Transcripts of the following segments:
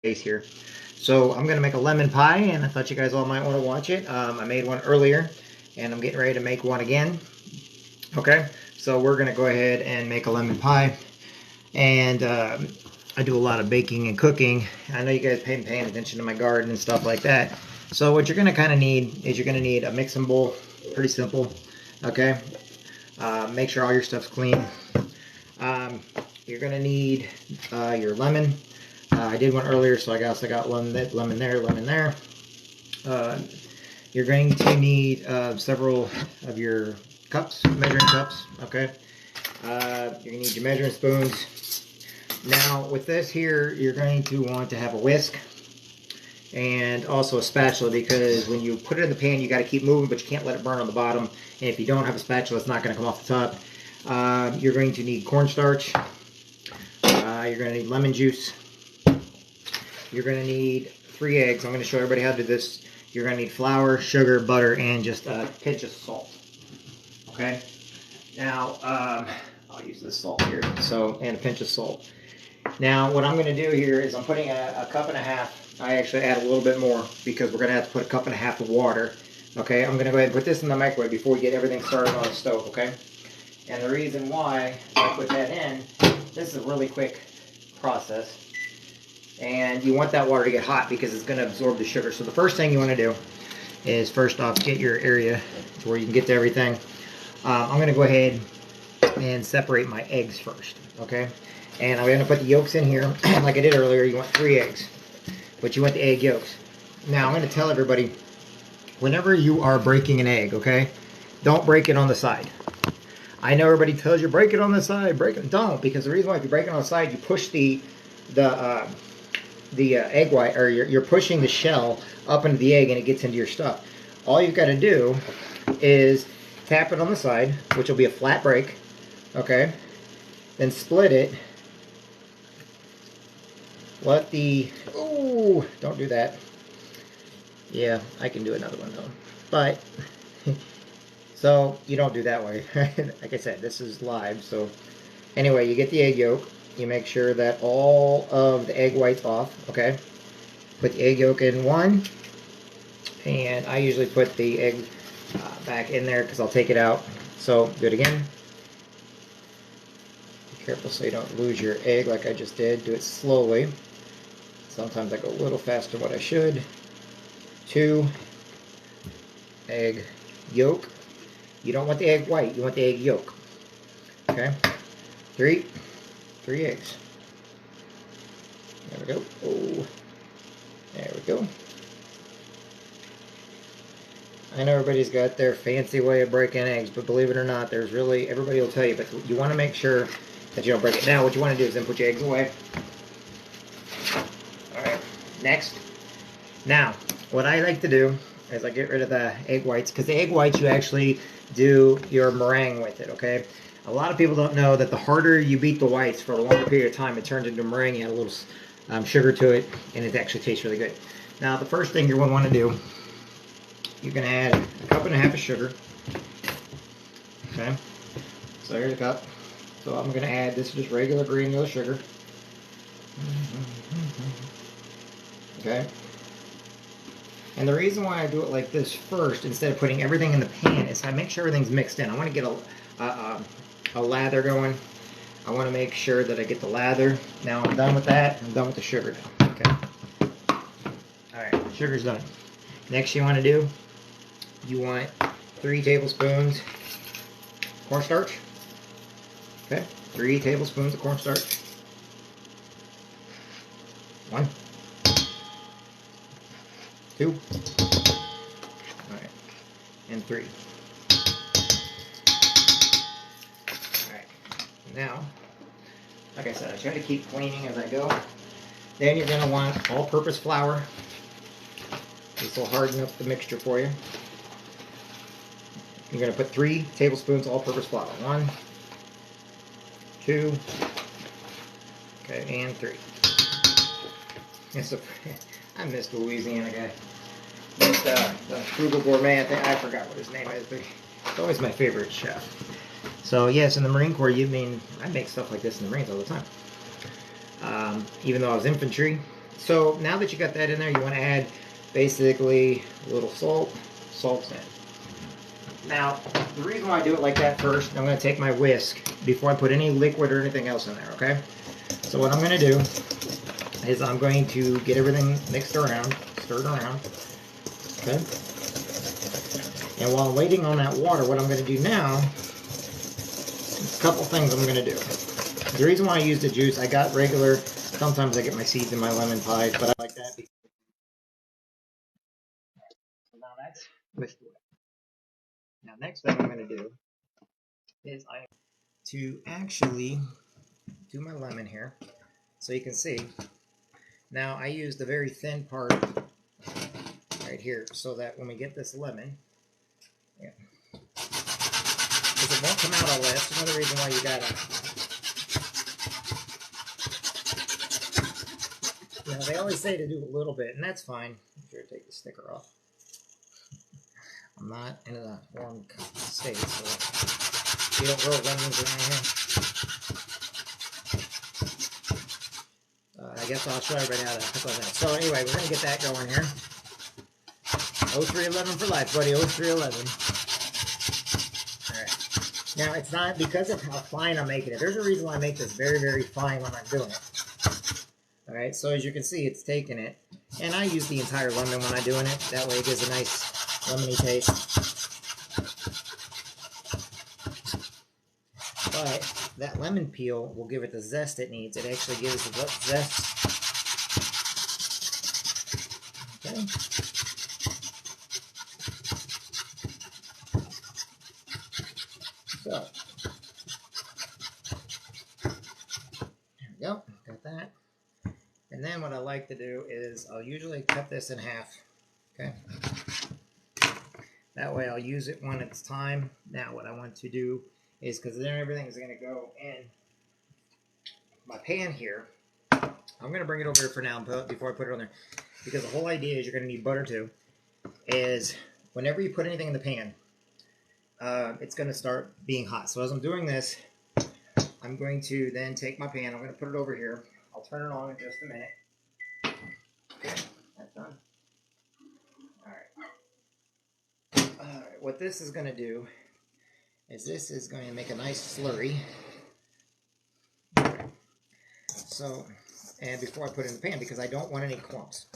Here. So I'm gonna make a lemon pie, and I thought you guys all might want to watch it. I made one earlier, and I'm getting ready to make one again. Okay, so we're gonna go ahead and make a lemon pie, and I do a lot of baking and cooking. I know you guys paying attention to my garden and stuff like that. So what you're gonna kind of need is you're gonna need a mixing bowl. Pretty simple. Okay, make sure all your stuff's clean. You're gonna need your lemon. I did one earlier, so I guess I got lemon there, lemon there. You're going to need several of your cups, measuring cups, okay? You're going to need your measuring spoons. Now, with this here, you're going to want to have a whisk and also a spatula, because when you put it in the pan, you got to keep moving, but you can't let it burn on the bottom. And if you don't have a spatula, it's not going to come off the top. You're going to need cornstarch. You're going to need lemon juice. You're going to need 3 eggs. I'm going to show everybody how to do this. You're going to need flour, sugar, butter, and just a pinch of salt. Okay? Now, I'll use this salt here. So, and a pinch of salt. Now, what I'm going to do here is I'm putting a cup and a half. I actually add a little bit more because we're going to have to put a cup and a half of water. Okay? I'm going to go ahead and put this in the microwave before we get everything started on the stove. Okay? And the reason why I put that in, this is a really quick process. And you want that water to get hot because it's going to absorb the sugar. So the first thing you want to do is, first off, get your area to where you can get to everything. I'm going to go ahead and separate my eggs first, okay? And I'm going to put the yolks in here. Like I did earlier, you want 3 eggs, but you want the egg yolks. Now, I'm going to tell everybody, whenever you are breaking an egg, okay, don't break it on the side. I know everybody tells you, break it on the side, break it. Don't, because the reason why, if you break it on the side, you push the egg white, or you're pushing the shell up into the egg and it gets into your stuff. All you've got to do is tap it on the side, which will be a flat break, okay? Then split it. Let the, ooh, don't do that. Yeah, I can do another one though. But, so you don't do that way. Like I said, this is live, so anyway, you get the egg yolk. You make sure that all of the egg white's off, okay? Put the egg yolk in one, and I usually put the egg back in there because I'll take it out. So do it again. Be careful so you don't lose your egg like I just did. Do it slowly. Sometimes I go a little faster than what I should. 2 egg yolk. You don't want the egg white, you want the egg yolk. Okay? 3 eggs. There we go. Oh, there we go. I know everybody's got their fancy way of breaking eggs, but believe it or not, there's really, everybody will tell you, but you want to make sure that you don't break it. Now, what you want to do is then put your eggs away. Alright, next. Now, what I like to do is I get rid of the egg whites, because the egg whites you actually do your meringue with it, okay? A lot of people don't know that the harder you beat the whites for a longer period of time, it turns into meringue. You add a little sugar to it, and it actually tastes really good. Now, the first thing you're going to want to do, you're going to add a cup and a half of sugar. Okay, so here's a cup. So I'm going to add, this is just regular granular sugar. Okay. And the reason why I do it like this first, instead of putting everything in the pan, is I make sure everything's mixed in. I want to get a lather going. I want to make sure that I get the lather. Now I'm done with that. I'm done with the sugar now. Okay. Alright, sugar's done. Next you want to do, you want 3 tablespoons cornstarch. Okay, 3 tablespoons of cornstarch. 1, 2, alright, and 3. Now, like I said, I try to keep cleaning as I go. Then you're going to want all-purpose flour. This will harden up the mixture for you. You're going to put 3 tablespoons all-purpose flour. 1, 2, okay, and 3. I missed the Louisiana guy. Missed the Frugal Gourmet. I forgot what his name is, but he's always my favorite chef. So yes, in the Marine Corps, I make stuff like this in the Marines all the time. Even though I was infantry, So now that you got that in there, you want to add basically a little salt. Salt's in. Now, the reason why I do it like that first, I'm going to take my whisk before I put any liquid or anything else in there, okay? So what I'm going to do is I'm going to get everything mixed around, stirred around, okay? And while I'm waiting on that water, what I'm going to do now, a couple things I'm going to do. The reason why I use the juice, I got regular, sometimes I get my seeds in my lemon pies, but I like that. So now that's whisked away. Now next thing I'm going to do is to actually do my lemon here. So you can see, now I use the very thin part right here so that when we get this lemon, yeah, because it won't come out all that. That's another reason why you gotta, they always say to do a little bit, and that's fine. I'm sure to take the sticker off. I'm not in a warm state, so you don't grow lemons around here. I guess I'll show everybody how to pickle that. So anyway, we're gonna get that going here. 0311 for life, buddy. 0311. All right. Now it's not because of how fine I'm making it. There's a reason why I make this very, very fine when I'm doing it. All right. So as you can see, it's taking it, and I use the entire lemon when I'm doing it. That way, it gives a nice lemony taste. But that lemon peel will give it the zest it needs. It actually gives the zest. Okay. So, there we go. Got that. And then what I like to do is I'll usually cut this in half. Okay. That way I'll use it when it's time. Now what I want to do is, because then everything is going to go in my pan here, I'm going to bring it over here for now before I put it on there, because the whole idea is you're going to need butter too, is whenever you put anything in the pan, it's going to start being hot. So as I'm doing this, I'm going to then take my pan, I'm going to put it over here. I'll turn it on in just a minute. Okay, that's done. Alright, what this is going to do is this is going to make a nice slurry. So, and before I put it in the pan, because I don't want any clumps.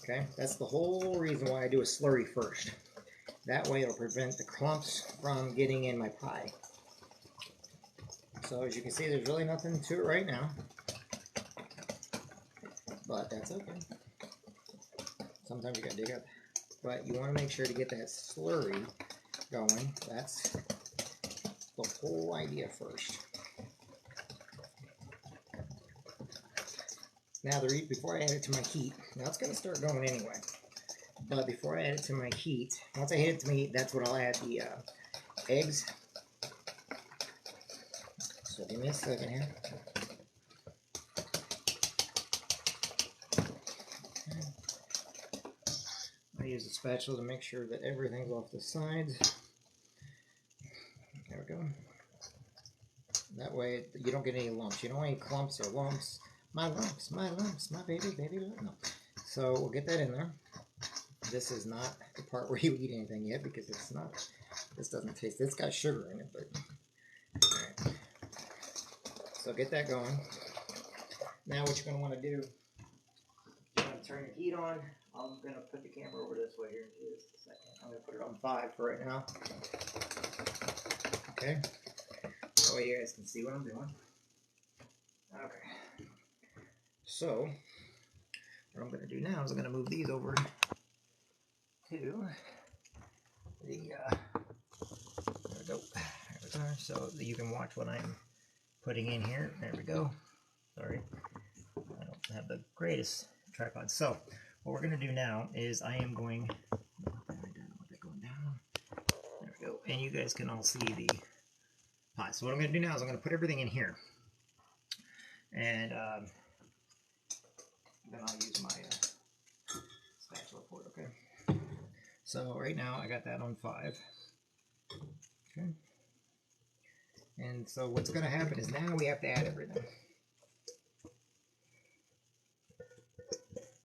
Okay, that's the whole reason why I do a slurry first. That way it'll prevent the clumps from getting in my pie. So as you can see, there's really nothing to it right now. But that's okay. Sometimes you gotta dig up. But you want to make sure to get that slurry going. That's the whole idea first. Now, before I add it to my heat, now it's going to start going anyway. But before I add it to my heat, once I add it to my heat, that's when I'll add the eggs. So give me a second here. I use a spatula to make sure that everything's off the sides. There we go. That way you don't get any lumps. You don't want any clumps or lumps. My lumps, my baby lump. No. So we'll get that in there. This is not the part where you eat anything yet, because it's not. This doesn't taste. It's got sugar in it, but all right. So get that going. Now what you're going to want to do, you're going to turn the heat on. I'm going to put the camera over this way here in just a second. I'm going to put it on 5 for right now. Okay. That way you guys can see what I'm doing. Okay. So, what I'm going to do now is I'm going to move these over to the, there we go. There we go. So that you can watch what I'm putting in here. There we go. Sorry. I don't have the greatest tripod. So, what we're going to do now is I am going, going down. There we go. And you guys can all see the pie. So what I'm going to do now is I'm going to put everything in here. And then I'll use my spatula for it, okay? So right now I got that on 5. Okay. And so what's going to happen is now we have to add everything.